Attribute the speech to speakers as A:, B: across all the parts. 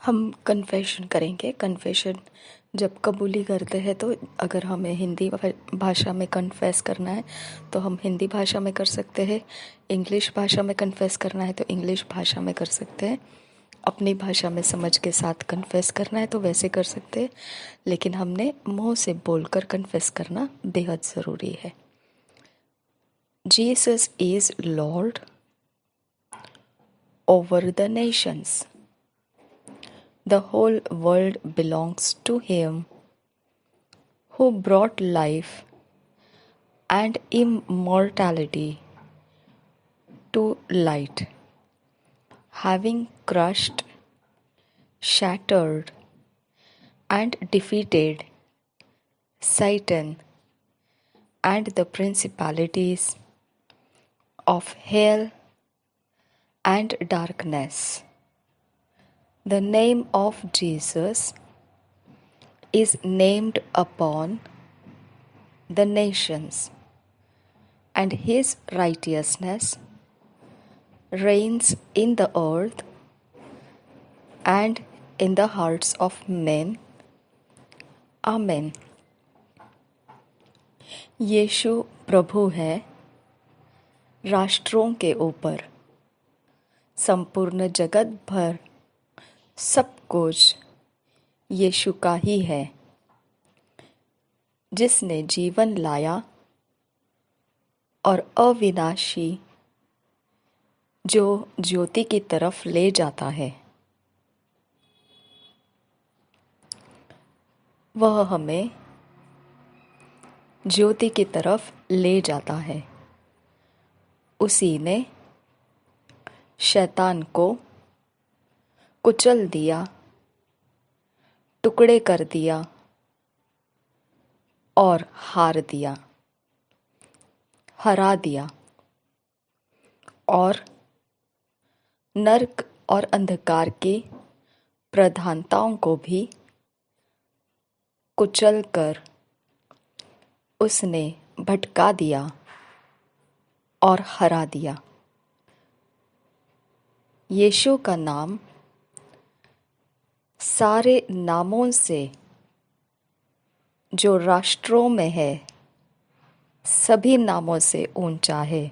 A: हम कन्फेशन करेंगे। कन्फेशन जब कबूली करते हैं तो अगर हमें हिंदी भाषा में कन्फेस करना है तो हम हिंदी भाषा में कर सकते हैं। इंग्लिश भाषा में कन्फेस करना है तो इंग्लिश भाषा में कर सकते हैं। अपनी भाषा में समझ के साथ कन्फेस करना है तो वैसे कर सकते हैं, लेकिन हमने मुंह से बोलकर कन्फेस करना बेहद ज़रूरी है। Jesus is Lord over the Nations. The whole world belongs to Him who brought life and immortality to light, having crushed, shattered, and defeated Satan and the principalities of hell and darkness. The name of Jesus is named upon the nations, and His righteousness reigns in the earth and in the hearts of men. आमेन। यीशु प्रभु है राष्ट्रों के ऊपर, संपूर्ण जगत भर सब कुछ यीशु का ही है, जिसने जीवन लाया और अविनाशी जो ज्योति की तरफ ले जाता है। वह हमें ज्योति की तरफ ले जाता है। उसी ने शैतान को कुचल दिया, टुकड़े कर दिया और हार दिया, हरा दिया, और नर्क और अंधकार की प्रधानताओं को भी कुचल कर उसने भटका दिया और हरा दिया। यीशु का नाम सारे नामों से जो राष्ट्रों में है, सभी नामों से ऊंचा है।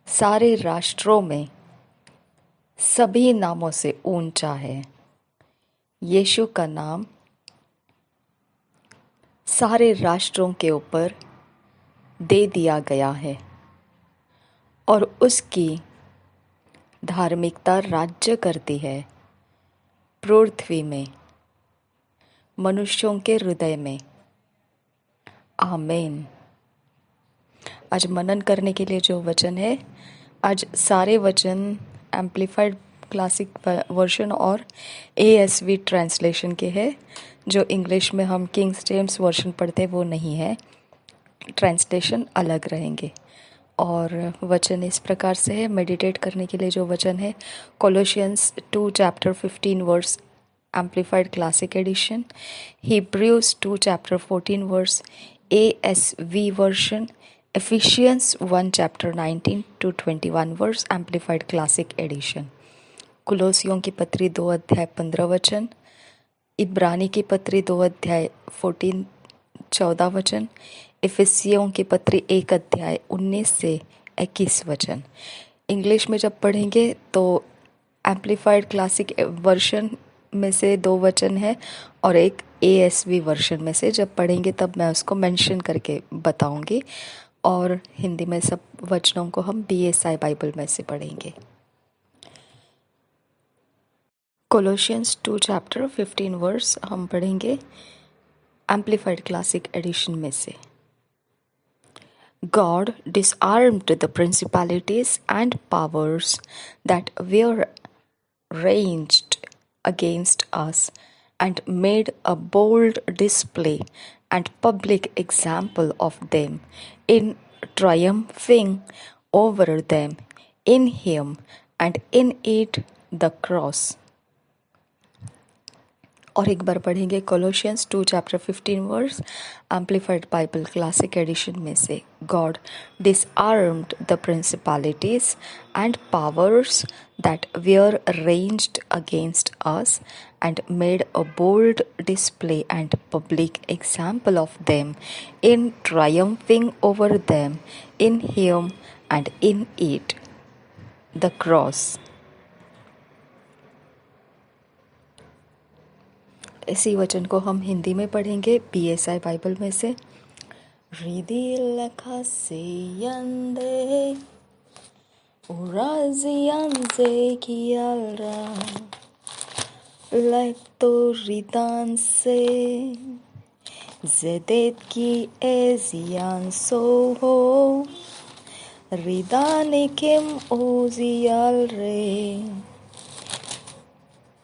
A: सारे राष्ट्रों में सभी नामों से ऊंचा है। यीशु का नाम सारे राष्ट्रों के ऊपर दे दिया गया है और उसकी धार्मिकता राज्य करती है पृथ्वी में, मनुष्यों के हृदय में। आमीन। आज मनन करने के लिए जो वचन है, आज सारे वचन एम्प्लीफाइड क्लासिक वर्जन और ASV ट्रांसलेशन के हैं। जो इंग्लिश में हम किंग्स जेम्स वर्जन पढ़ते हैं वो नहीं है, ट्रांसलेशन अलग रहेंगे। और वचन इस प्रकार से है। मेडिटेट करने के लिए जो वचन है, Colossians 2 chapter 15 verse amplified classic edition, Hebrews 2 chapter 14 verse ASV version, Ephesians 1 chapter 19 to 21 verse amplified classic edition, कुलोसियों की पत्री 2 अध्याय 15 वचन, इब्रानी की पत्री 2 अध्याय 14 वचन, इफिसियों की पत्री 1 अध्याय 19 से 21 वचन। इंग्लिश में जब पढ़ेंगे तो एम्प्लीफाइड क्लासिक वर्जन में से 2 वचन है और एक ASV वर्जन में से जब पढ़ेंगे तब मैं उसको मेंशन करके बताऊंगी। और हिंदी में सब वचनों को हम BSI बाइबल में से पढ़ेंगे। कोलोसियंस 2 चैप्टर 15 वर्स हम पढ़ेंगे एम्प्लीफाइड क्लासिक एडिशन में से। God disarmed the principalities and powers that were ranged against us and made a bold display and public example of them, in triumphing over them in Him and in it the cross. और एक बार पढ़ेंगे Colossians 2 chapter 15 verse Amplified Bible Classic Edition में से। God disarmed the principalities and powers that were ranged against us and made a bold display and public example of them in triumphing over them in him and in it, the cross. इसी वचन को हम हिंदी में पढ़ेंगे BSI Bible में से। Ridil kaseyande urazianze kialra lekto ridanse zedet ki ezian soho ridanikim ozial re।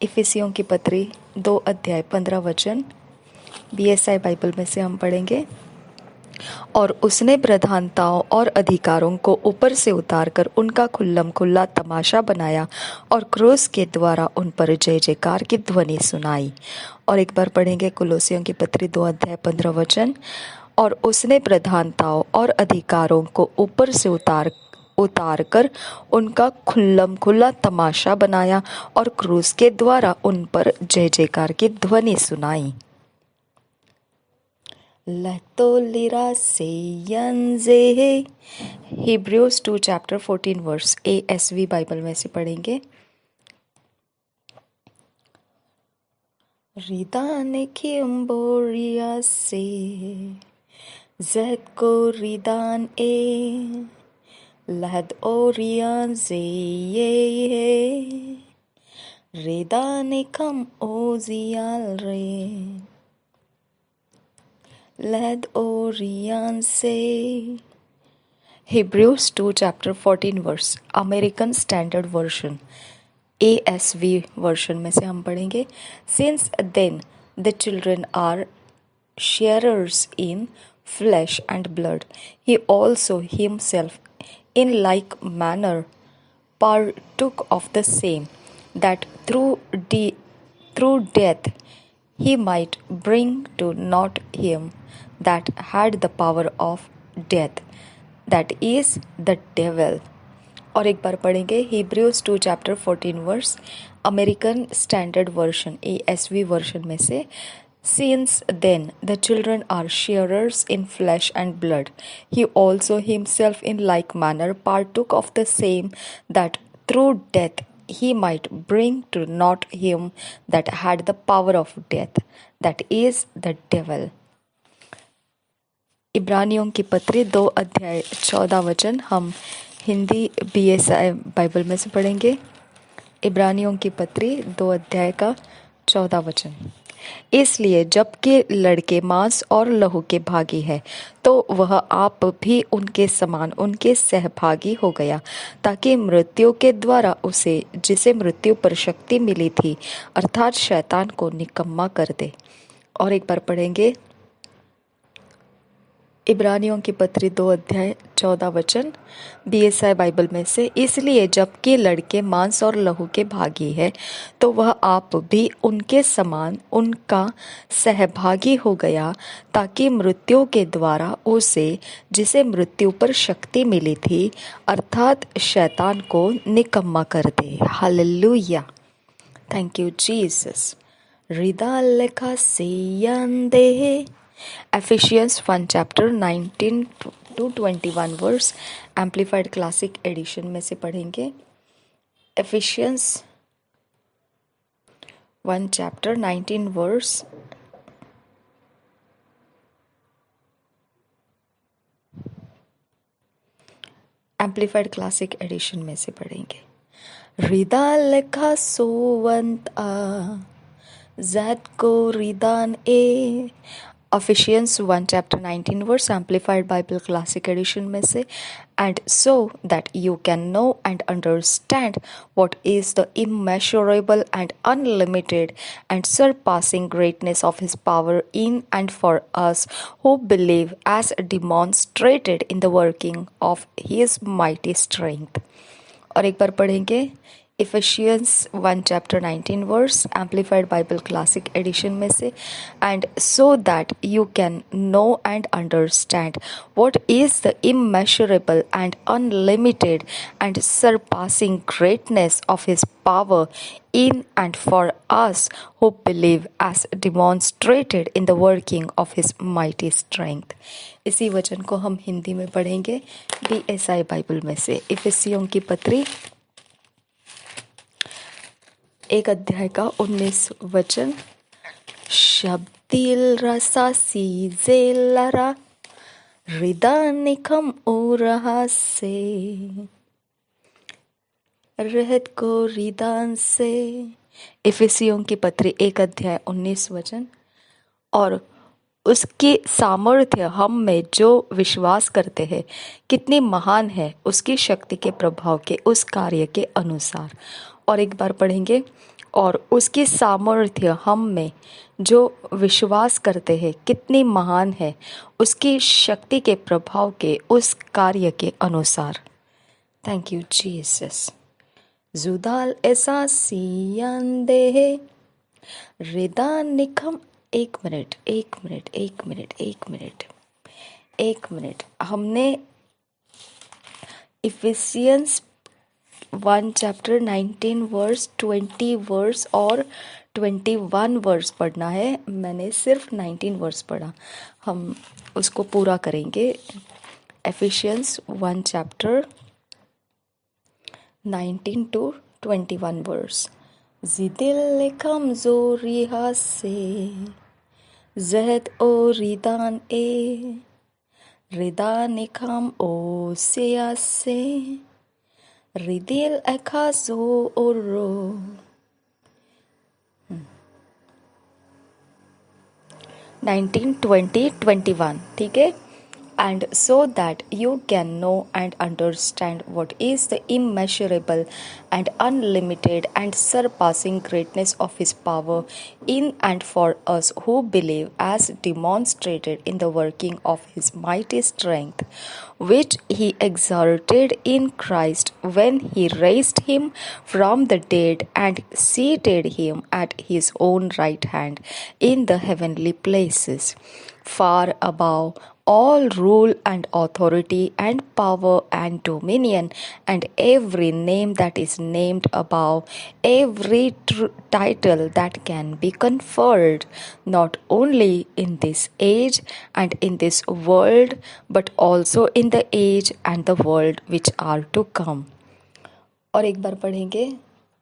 A: इफिसियों की पत्री 2 अध्याय 15 वचन BSI बाइबल में से हम पढ़ेंगे। और उसने प्रधानताओं और अधिकारों को ऊपर से उतारकर उनका खुल्लम खुल्ला तमाशा बनाया और क्रूस के द्वारा उन पर जय जयकार की ध्वनि सुनाई। और एक बार पढ़ेंगे कुलोसियों की पत्री 2 अध्याय 15 वचन। और उसने प्रधानताओं और अधिकारों को ऊपर से उतारकर उनका खुल्लम खुल्ला तमाशा बनाया और क्रूस के द्वारा उन पर जय जयकार की ध्वनि सुनाई। Hebrews 2 chapter 14 verse ASV Bible में से पढ़ेंगे। रिदान किम्बोरिया से जेद को रिदान ए लहद ओरियान से ये रिदान कम ओजियाल रे led Orion say। Hebrews 2 chapter 14 verse American Standard Version ASV version में से हम पढ़ेंगे। Since then the children are sharers in flesh and blood, he also himself in like manner partook of the same, that through death he might bring to naught him that had the power of death, that is the devil। और एक बार पढ़ेंगे Hebrews 2 chapter 14 verse American Standard Version ASV version में से। Since then the children are sharers in flesh and blood, he also himself in like manner partook of the same, that through death he might bring to naught him that had the power of death, that is the devil। इब्रानियों की पत्री 2 अध्याय 14 वचन हम Hindi BSI Bible में से पढ़ेंगे। इब्रानियों की पत्री 2 अध्याय का 14 वचन। इसलिए जबकि लड़के मांस और लहू के भागी है, तो वह आप भी उनके समान उनके सहभागी हो गया, ताकि मृत्यु के द्वारा उसे जिसे मृत्यु पर शक्ति मिली थी अर्थात शैतान को निकम्मा कर दे। और एक बार पढ़ेंगे इब्रानियों की पत्री 2 अध्याय 14 वचन BSI बाइबल में से। इसलिए जबकि लड़के मांस और लहू के भागी है, तो वह आप भी उनके समान उनका सहभागी हो गया, ताकि मृत्यु के द्वारा उसे जिसे मृत्यु पर शक्ति मिली थी अर्थात शैतान को निकम्मा कर दे। Hallelujah, thank you Jesus. रिदा लेखा से Ephesians 1 chapter 19 to 21 verse Amplified Classic Edition में से पढ़ेंगे। Ephesians 1 chapter 19 verse Amplified Classic Edition में से पढ़ेंगे। रिदा लेखा सोवंत ज़ैद को रिदान ए। Ephesians 1 chapter 19 verse Amplified Bible Classic Edition में से। And so that you can know and understand what is the immeasurable and unlimited and surpassing greatness of his power in and for us who believe, as demonstrated in the working of his mighty strength। और एक बार पढ़ेंगे Ephesians 1 chapter 19 verse Amplified Bible Classic Edition में से, and so that you can know and understand what is the immeasurable and unlimited and surpassing greatness of his power in and for us who believe, as demonstrated in the working of his mighty strength। इसी वचन को हम हिंदी में पढ़ेंगे BSI Bible में से। इफिसियों की पत्री 1 अध्याय का 19 वचन। शब्दिल रसा सी जेलरा रिदानिकम उरहा से रहत को रिदान से। इफिसियों की पत्री 1 अध्याय 19 वचन। और उसकी सामर्थ्य हम में जो विश्वास करते हैं कितनी महान है उसकी शक्ति के प्रभाव के उस कार्य के अनुसार। और एक बार पढ़ेंगे। और उसकी सामर्थ्य हम में जो विश्वास करते हैं कितनी महान है उसकी शक्ति के प्रभाव के उस कार्य के अनुसार। Thank you Jesus. जुदाल ऐसा सियांदे रिदानिकम। एक मिनट। हमने इफिसियंस 1 चैप्टर 19 वर्स 20 वर्स और 21 वर्स पढ़ना है। मैंने सिर्फ 19 वर्स पढ़ा, हम उसको पूरा करेंगे। Ephesians 1 chapter 19 to 21 verse. जिदिल कमजोरी से जहद ओ रिदान ए रिदान कम ओ से रिदिल एखाजो ओरो 19, 20, 21। ठीक है। And so that you can know and understand what is the immeasurable and unlimited and surpassing greatness of his power in and for us who believe, as demonstrated in the working of his mighty strength, which he exerted in Christ when he raised him from the dead and seated him at his own right hand in the heavenly places, far above all rule and authority and power and dominion and every name that is named above, every title that can be conferred, not only in this age and in this world, but also in the age and the world which are to come। और एक बार पढ़ेंगे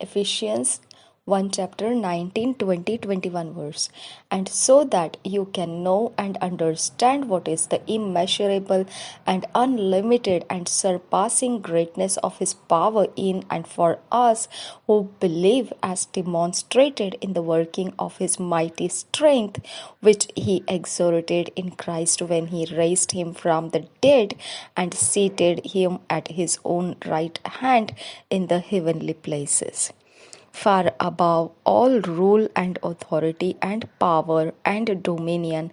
A: Ephesians 1 chapter 19, 20, 21 verse। And so that you can know and understand what is the immeasurable and unlimited and surpassing greatness of his power in and for us who believe, as demonstrated in the working of his mighty strength, which he exerted in Christ when he raised him from the dead and seated him at his own right hand in the heavenly places, far above all rule and authority and power and dominion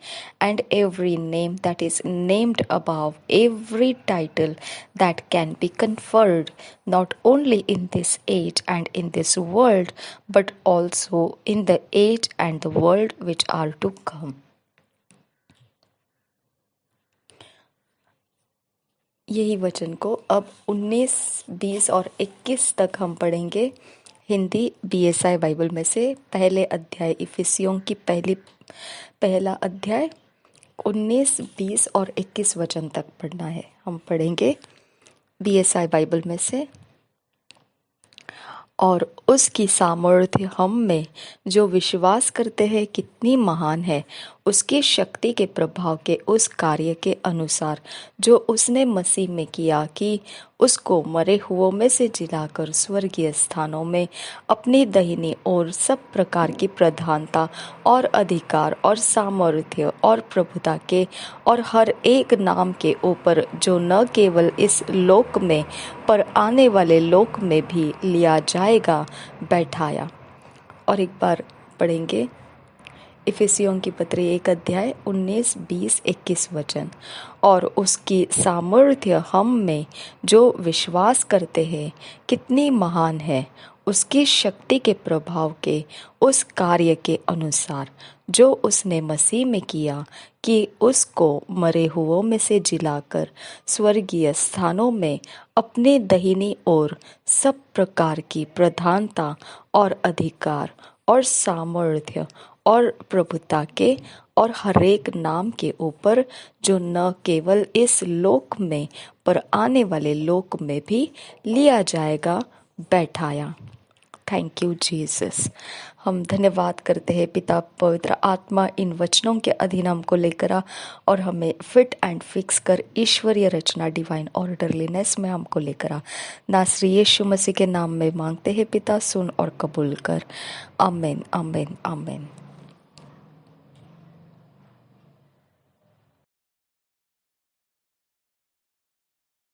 A: and every name that is named above, every title that can be conferred, not only in this age and in this world, but also in the age and the world which are to come। यही वचन को अब 19, 20 और 21 तक हम पढ़ेंगे Hindi BSI Bible में से। पहले अध्याय इफिसियों की पहला अध्याय 19, 20 और 21 वचन तक पढ़ना है। हम पढ़ेंगे BSI बाइबल में से। और उसकी सामर्थ्य हम में जो विश्वास करते हैं कितनी महान है उसकी शक्ति के प्रभाव के उस कार्य के अनुसार जो उसने मसीह में किया कि उसको मरे हुओं में से जिलाकर स्वर्गीय स्थानों में अपनी दाहिनी ओर सब प्रकार की प्रधानता और अधिकार और सामर्थ्य और प्रभुता के और हर एक नाम के ऊपर जो न केवल इस लोक में पर आने वाले लोक में भी लिया जाएगा बैठाया। और एक बार पढ़ेंगे इफिसियों की पत्री 1 अध्याय 19, 20, 21 वचन। और उसकी सामर्थ्य हम में जो विश्वास करते हैं कितनी महान है उसकी शक्ति के प्रभाव के उस कार्य के अनुसार जो उसने मसीह में किया कि उसको मरे हुओं में से जिलाकर स्वर्गीय स्थानों में अपने दाहिनी ओर सब प्रकार की प्रधानता और अधिकार और सामर्थ्य और प्रभुता के और हरेक नाम के ऊपर जो न केवल इस लोक में पर आने वाले लोक में भी लिया जाएगा बैठाया। Thank you Jesus. हम धन्यवाद करते हैं पिता पवित्र आत्मा इन वचनों के अधीन हमको लेकर आ और हमें फिट एंड फिक्स कर ईश्वरीय रचना डिवाइन ऑर्डरलीनेस में हमको लेकर आ। नासरी यीशु मसीह के नाम में मांगते हैं पिता, सुन और कबूल कर। आमीन आमीन आमीन।